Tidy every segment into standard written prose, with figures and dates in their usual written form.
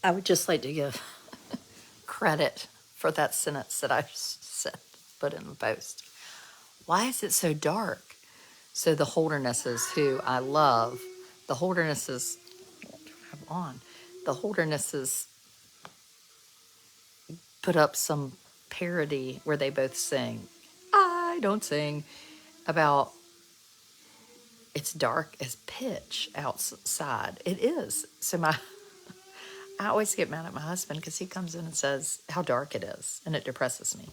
I would just like to give credit for that sentence that I said, put in the post. Why is it so dark? So the Holdernesses, who I love, the Holdernesses, what do I have on? The Holdernesses put up some parody where they both sing. I don't sing about it's dark as pitch outside. It is. So I always get mad at my husband because he comes in and says how dark it is, and it depresses me.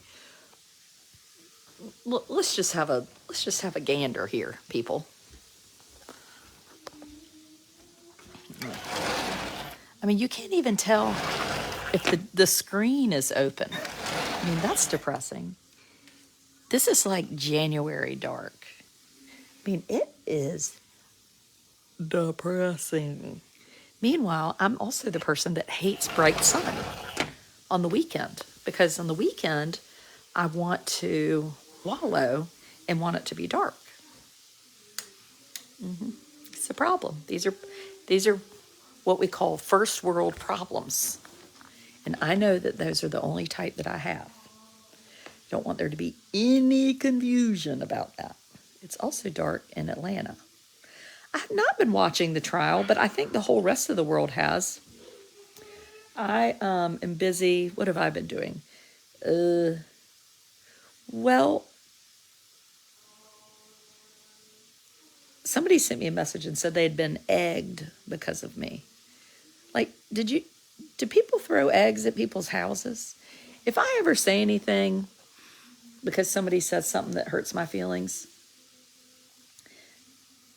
Let's just have a gander here, people. I mean, you can't even tell if the screen is open. I mean, that's depressing. This is like January dark. I mean, it is depressing. Meanwhile, I'm also the person that hates bright sun on the weekend, because on the weekend, I want to wallow and want it to be dark. It's a problem. These are what we call first world problems. And I know that those are the only type that I have. Don't want there to be any confusion about that. It's also dark in Atlanta. I have not been watching the trial, but I think the whole rest of the world has. I am busy. What have I been doing? Well, somebody sent me a message and said they had been egged because of me. Like, do people throw eggs at people's houses? If I ever say anything because somebody says something that hurts my feelings,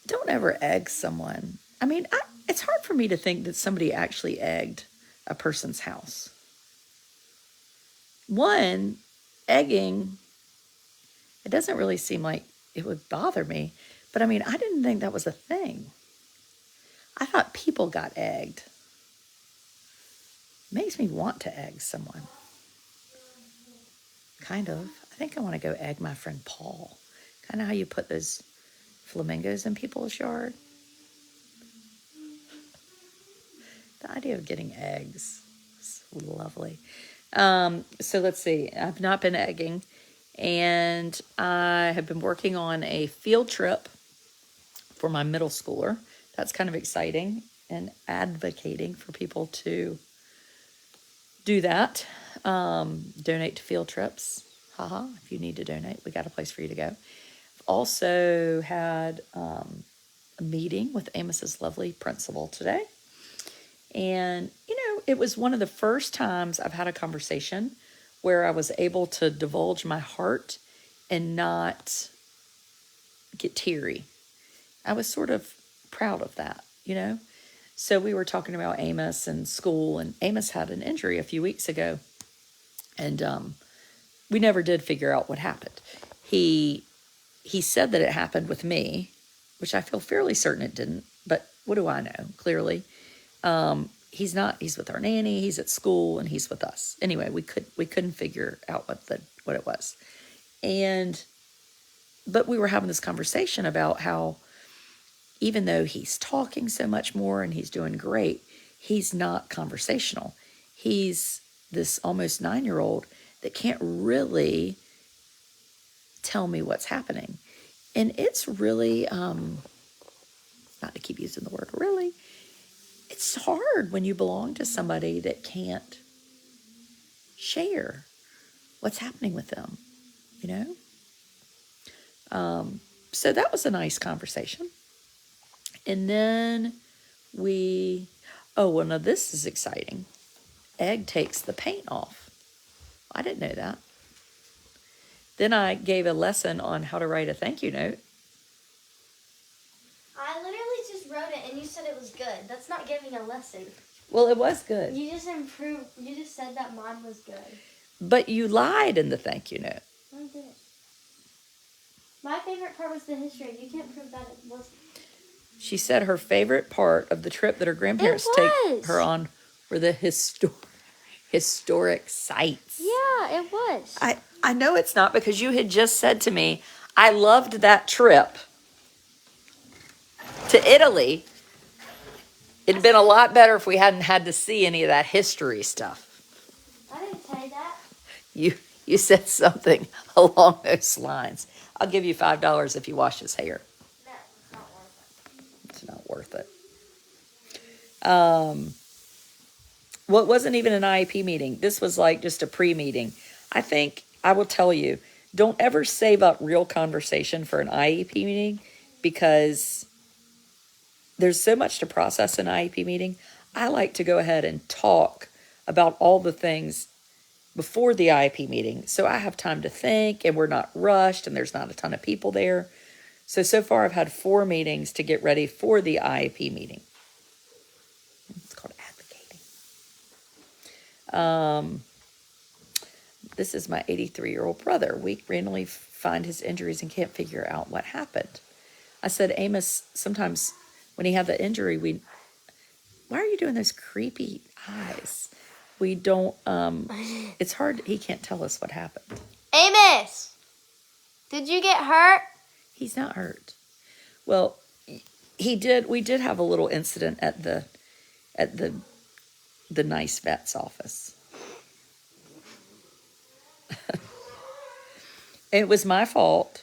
don't ever egg someone. I mean, it's hard for me to think that somebody actually egged a person's house. One, egging, it doesn't really seem like it would bother me. But I mean, I didn't think that was a thing. I thought people got egged. It makes me want to egg someone. Kind of. I think I want to go egg my friend Paul. Kind of how you put those flamingos in people's yard. The idea of getting eggs is lovely. So let's see. I've not been egging. And I have been working on a field trip for my middle schooler. That's kind of exciting, and advocating for people to do that. Donate to field trips. Haha, if you need to donate, we got a place for you to go. I've also had a meeting with Amos's lovely principal today. And, it was one of the first times I've had a conversation where I was able to divulge my heart and not get teary. I was sort of proud of that, So we were talking about Amos and school, and Amos had an injury a few weeks ago, and we never did figure out what happened. He said that it happened with me, which I feel fairly certain it didn't, but what do I know? Clearly. He's with our nanny, he's at school, and he's with us. Anyway, we couldn't figure out what it was. But we were having this conversation about how even though he's talking so much more and he's doing great, he's not conversational. He's this almost 9-year-old that can't really tell me what's happening. And it's really, not to keep using the word really, it's hard when you belong to somebody that can't share what's happening with them, So that was a nice conversation. And then now this is exciting. Egg takes the paint off. I didn't know that. Then I gave a lesson on how to write a thank you note. I literally just wrote it and you said it was good. That's not giving a lesson. Well, it was good. You just said that mine was good. But you lied in the thank you note. I didn't. My favorite part was the history. You can't prove that it wasn't. She said her favorite part of the trip that her grandparents take her on were the historic sites. Yeah, it was. I know it's not, because you had just said to me, I loved that trip to Italy. It'd been a lot better if we hadn't had to see any of that history stuff. I didn't say that. You said something along those lines. I'll give you $5 if you wash his hair. No, it's not worth it. It's not worth it. Well, it wasn't even an IEP meeting. This was like just a pre-meeting. I think I will tell you, don't ever save up real conversation for an IEP meeting because there's so much to process in an IEP meeting. I like to go ahead and talk about all the things before the IEP meeting. So I have time to think and we're not rushed and there's not a ton of people there. So far I've had 4 meetings to get ready for the IEP meeting. It's called advocating. This is my 83-year-old brother. We randomly find his injuries and can't figure out what happened. I said, Amos, sometimes when he had the injury, why are you doing those creepy eyes? We don't, it's hard, he can't tell us what happened. Amos, did you get hurt? He's not hurt. Well, we did have a little incident at the nice vet's office. It was my fault.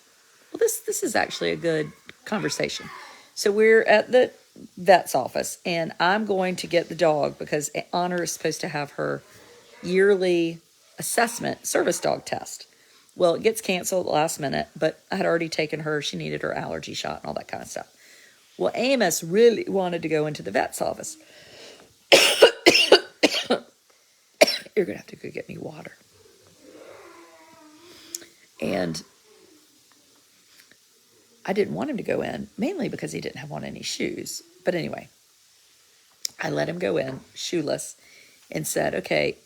Well, this is actually a good conversation. So we're at the vet's office, and I'm going to get the dog because Honor is supposed to have her yearly assessment service dog test. Well, it gets canceled at the last minute, but I had already taken her. She needed her allergy shot and all that kind of stuff. Well, Amos really wanted to go into the vet's office. You're going to have to go get me water. And I didn't want him to go in, mainly because he didn't have on any shoes. But anyway, I let him go in, shoeless, and said, okay,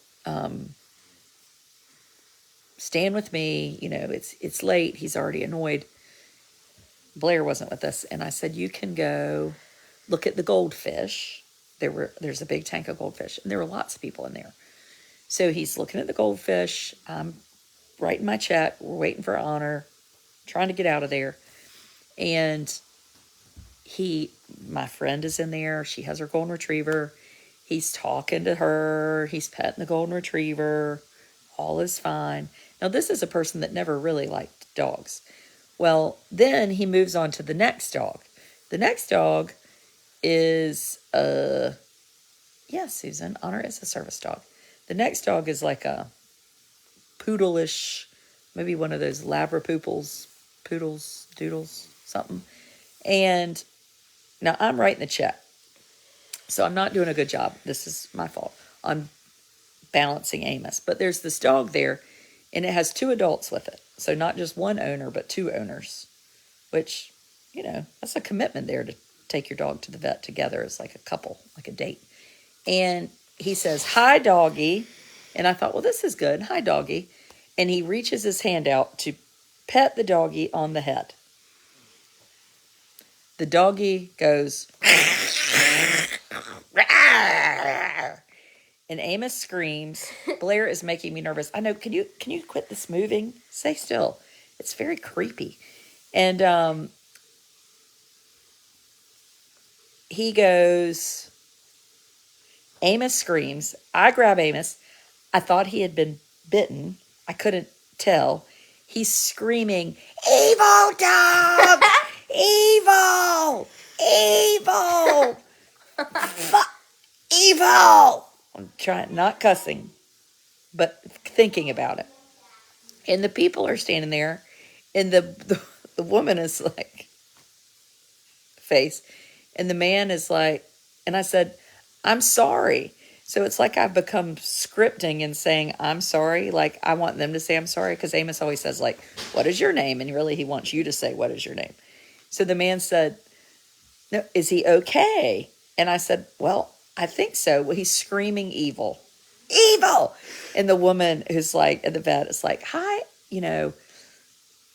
stand with me. You know, it's late. He's already annoyed. Blair wasn't with us. And I said, you can go look at the goldfish. There's a big tank of goldfish, and there were lots of people in there. So he's looking at the goldfish. I'm writing my check. We're waiting for Honor, trying to get out of there. And my friend is in there. She has her golden retriever. He's talking to her. He's petting the golden retriever. All is fine. Now, this is a person that never really liked dogs. Well, then he moves on to the next dog. The next dog is Susan, Honor is a service dog. The next dog is like a poodle-ish, maybe one of those Labrapoodles, doodles, something. And now I'm writing the check. So I'm not doing a good job. This is my fault. I'm balancing Amos. But there's this dog there, and it has 2 adults with it. So not just one owner, but 2 owners, which, you know, that's a commitment there to take your dog to the vet together as like a couple, like a date. And he says, hi, doggy. And I thought, well, this is good. Hi, doggy. And he reaches his hand out to pet the doggy on the head. The doggy goes, and Amos screams. Blair is making me nervous. I know. Can you quit this moving? Stay still. It's very creepy. And he goes, Amos screams. I grab Amos. I thought he had been bitten. I couldn't tell. He's screaming, evil dog! Evil! Evil! Evil! I'm trying, not cussing, but thinking about it. And the people are standing there, and the woman is like, face, and the man is like, and I said, I'm sorry. So it's like I've become scripting and saying, I'm sorry. Like, I want them to say I'm sorry, because Amos always says, like, what is your name? And really, he wants you to say, what is your name? So the man said, no, is he okay? And I said, well, I think so. Well, he's screaming evil. Evil! And the woman who's like, at the vet is like, hi, you know,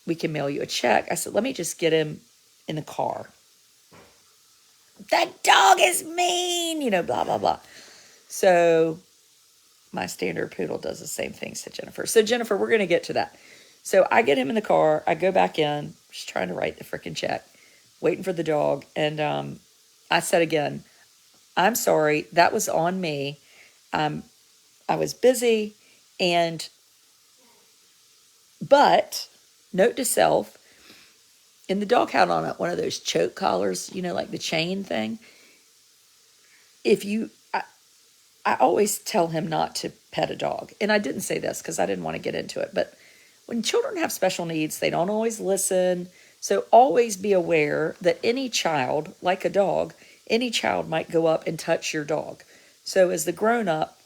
we can mail you a check. I said, let me just get him in the car. That dog is mean, you know, blah, blah, blah. So my standard poodle does the same things to Jennifer. So Jennifer, we're going to get to that. So I get him in the car. I go back in, just trying to write the freaking check, waiting for the dog. And I said again, I'm sorry. That was on me. I was busy. But note to self, in the dog had on one of those choke collars, like the chain thing. If you, I always tell him not to pet a dog. And I didn't say this because I didn't want to get into it. But when children have special needs, they don't always listen. So always be aware that any child, like a dog, any child might go up and touch your dog. So as the grown up,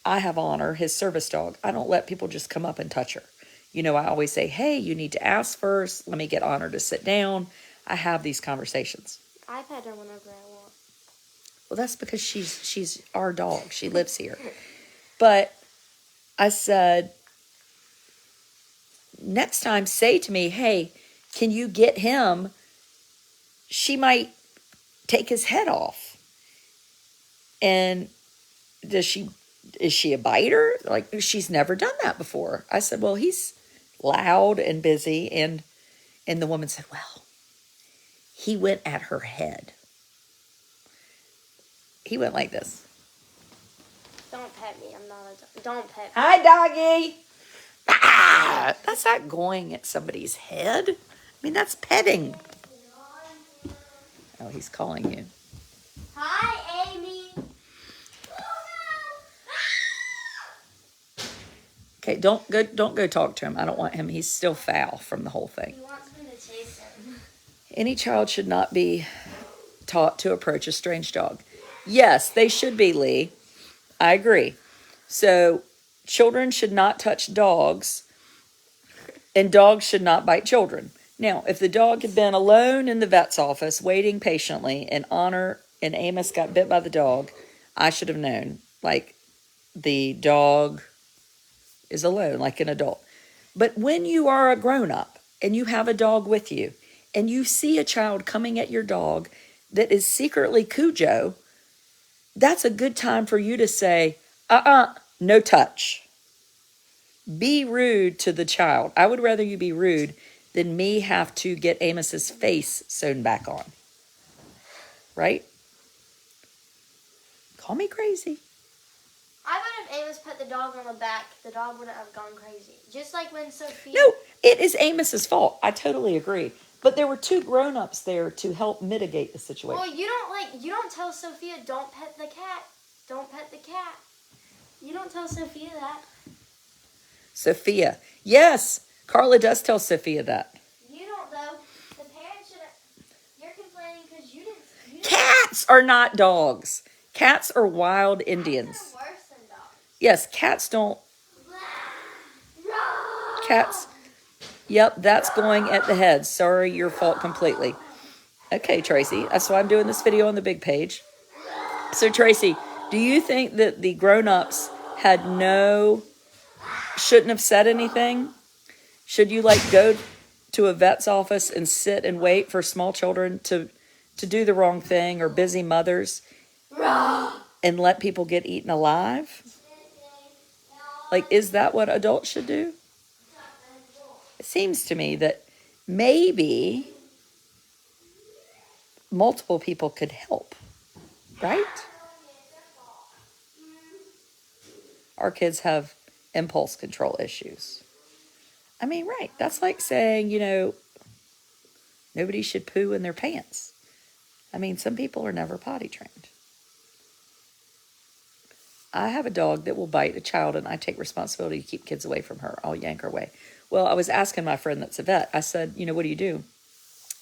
I have Honor, his service dog. I don't let people just come up and touch her. I always say, hey, you need to ask first. Let me get Honor to sit down. I have these conversations. I pet her whenever I want. Well, that's because she's our dog. She lives here. But I said, next time say to me, hey, can you get him? She might take his head off. And is she a biter? Like, she's never done that before. I said, well, he's loud and busy. And the woman said, well, he went at her head. He went like this. Don't pet me. I'm not a dog. Don't pet me. Hi, doggy. Ah, that's not going at somebody's head. I mean, that's petting. Oh, he's calling you. Hi, Amy. Okay, don't go talk to him. I don't want him. He's still foul from the whole thing. He wants me to chase him. Any child should not be taught to approach a strange dog. Yes, they should be, Lee. I agree. So children should not touch dogs, and dogs should not bite children. Now, if the dog had been alone in the vet's office waiting patiently and Honor and Amos got bit by the dog, I should have known. Like, the dog is alone, like an adult. But when you are a grown-up and you have a dog with you and you see a child coming at your dog that is secretly Cujo, that's a good time for you to say, no touch. Be rude to the child. I would rather you be rude than me have to get Amos's face sewn back on. Right? Call me crazy. I bet if Amos put the dog on the back, the dog wouldn't have gone crazy. Just like when Sophia... No, it is Amos's fault. I totally agree. But there were two grown-ups there to help mitigate the situation. Well, you don't tell Sophia, don't pet the cat. Don't pet the cat. You don't tell Sophia that. Sophia. Yes, Carla does tell Sophia that. You don't, though. The parents should have... You're complaining because you didn't... Cats are not dogs. Cats are wild Indians. Cats are worse than dogs. Yes, cats don't... Cats... Yep, that's going at the head. Sorry, your fault completely. Okay, Tracy, that's why I'm doing this video on the big page. So, Tracy, do you think that the grown-ups shouldn't have said anything? Should you, go to a vet's office and sit and wait for small children to do the wrong thing, or busy mothers, and let people get eaten alive? Is that what adults should do? It seems to me that maybe multiple people could help, right? Our kids have impulse control issues. I mean, right. That's like saying, nobody should poo in their pants. I mean, some people are never potty trained. I have a dog that will bite a child, and I take responsibility to keep kids away from her. I'll yank her away. Well, I was asking my friend that's a vet. I said, what do you do?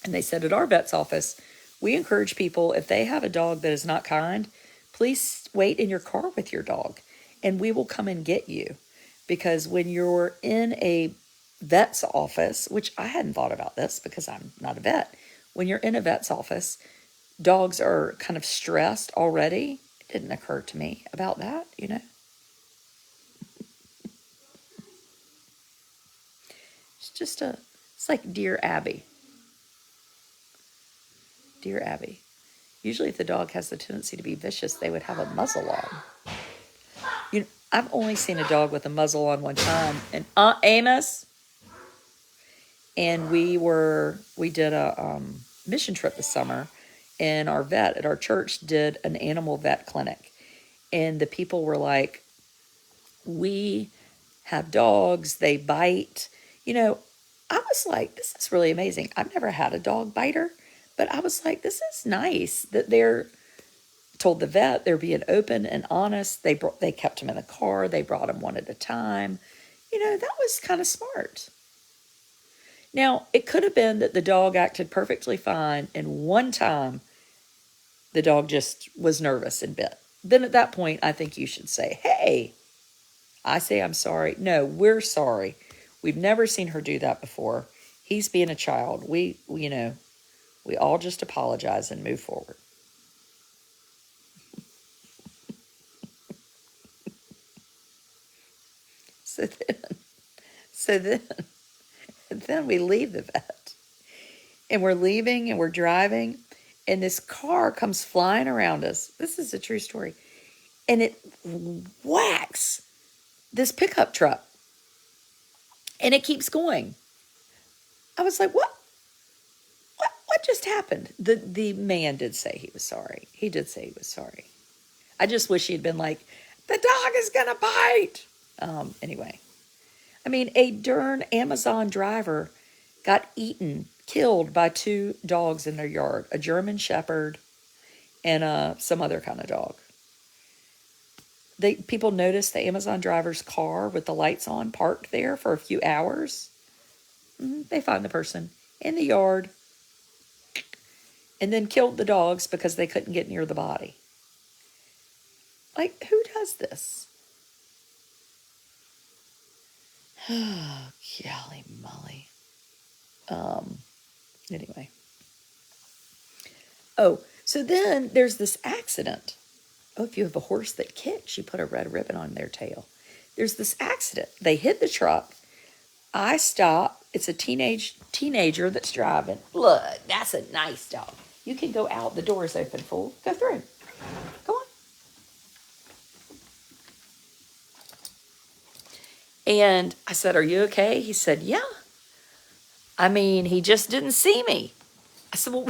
And they said, at our vet's office, we encourage people, if they have a dog that is not kind, please wait in your car with your dog, and we will come and get you. Because when you're in a vet's office, which I hadn't thought about this because I'm not a vet, when you're in a vet's office, dogs are kind of stressed already. It didn't occur to me about that, It's like Dear Abby. Dear Abby. Usually if the dog has the tendency to be vicious, they would have a muzzle on. I've only seen a dog with a muzzle on one time. And Amos, and we did a mission trip this summer, and our vet at our church did an animal vet clinic. And the people were like, we have dogs, they bite. You know, I was like, this is really amazing. I've never had a dog biter, but I was like, this is nice that they're told the vet they're being open and honest. They kept him in the car. They brought him one at a time. You know, that was kind of smart. Now, it could have been that the dog acted perfectly fine, and one time the dog just was nervous and bit. Then at that point, I think you should say, hey, I say I'm sorry. No, we're sorry. We've never seen her do that before. He's being a child. We all just apologize and move forward. So then we leave the vet, and we're leaving and we're driving, and this car comes flying around us. This is a true story. And it whacks this pickup truck, and it keeps going. I was like, what just happened? The man did say he was sorry. He did say he was sorry. I just wish he'd been like, the dog is gonna bite. Anyway, I mean, a darn Amazon driver got killed by 2 dogs in their yard, a German Shepherd and some other kind of dog. People noticed the Amazon driver's car with the lights on parked there for a few hours. They found the person in the yard and then killed the dogs because they couldn't get near the body. Like, who does this? Oh, golly molly. Anyway. Oh, so then there's this accident. Oh, if you have a horse that kicks, you put a red ribbon on their tail. There's this accident. They hit the truck. I stop. It's a teenager that's driving. Look, that's a nice dog. You can go out. The door's open, fool. Go through. Go on. And I said, are you okay? He said, yeah. I mean, he just didn't see me. I said, well,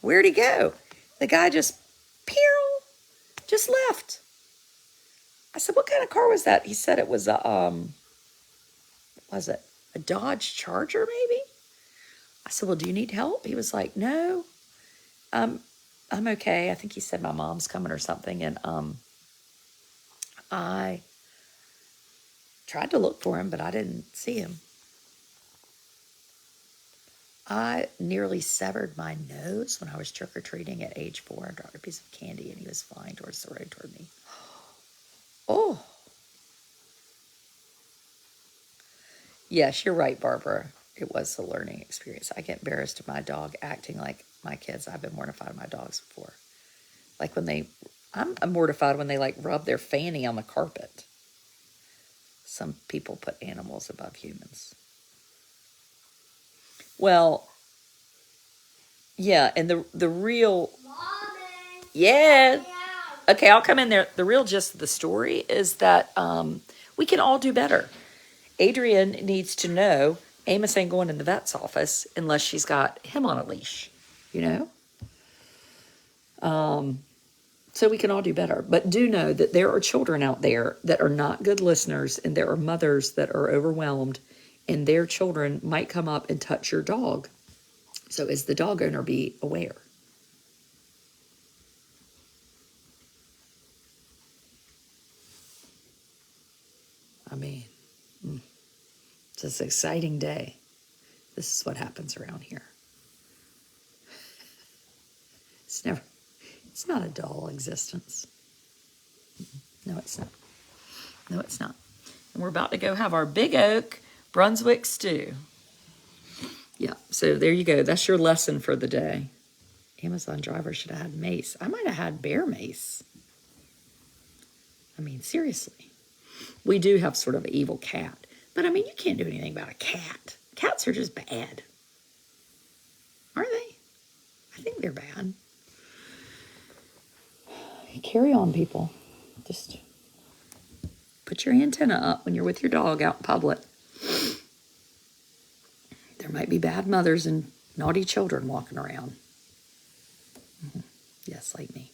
where'd he go? The guy just left. I said, what kind of car was that? He said it was a Dodge Charger, maybe? I said, well, do you need help? He was like, no, I'm okay. I think he said my mom's coming or something. And I tried to look for him, but I didn't see him. I nearly severed my nose when I was trick-or-treating at age 4. I dropped a piece of candy, and he was flying towards the road toward me. Oh. Yes, you're right, Barbara. It was a learning experience. I get embarrassed of my dog acting like my kids. I've been mortified of my dogs before. Like I'm mortified when they like rub their fanny on the carpet. Some people put animals above humans. Well, yeah, and the real... Mommy. Yeah. Okay, I'll come in there. The real gist of the story is that we can all do better. Adrian needs to know Amos ain't going in the vet's office unless she's got him on a leash, you know? So we can all do better. But do know that there are children out there that are not good listeners, and there are mothers that are overwhelmed, and their children might come up and touch your dog. So as the dog owner, be aware. I mean, it's an exciting day. This is what happens around here. It's not a dull existence. No, it's not. No, it's not. And we're about to go have our Big Oak Brunswick stew. Yeah, so there you go. That's your lesson for the day. Amazon driver should have had mace. I might have had bear mace. I mean, seriously. We do have sort of an evil cat. But, I mean, you can't do anything about a cat. Cats are just bad. Are they? I think they're bad. Carry on, people. Just put your antenna up when you're with your dog out in public. There might be bad mothers and naughty children walking around. Yes, like me.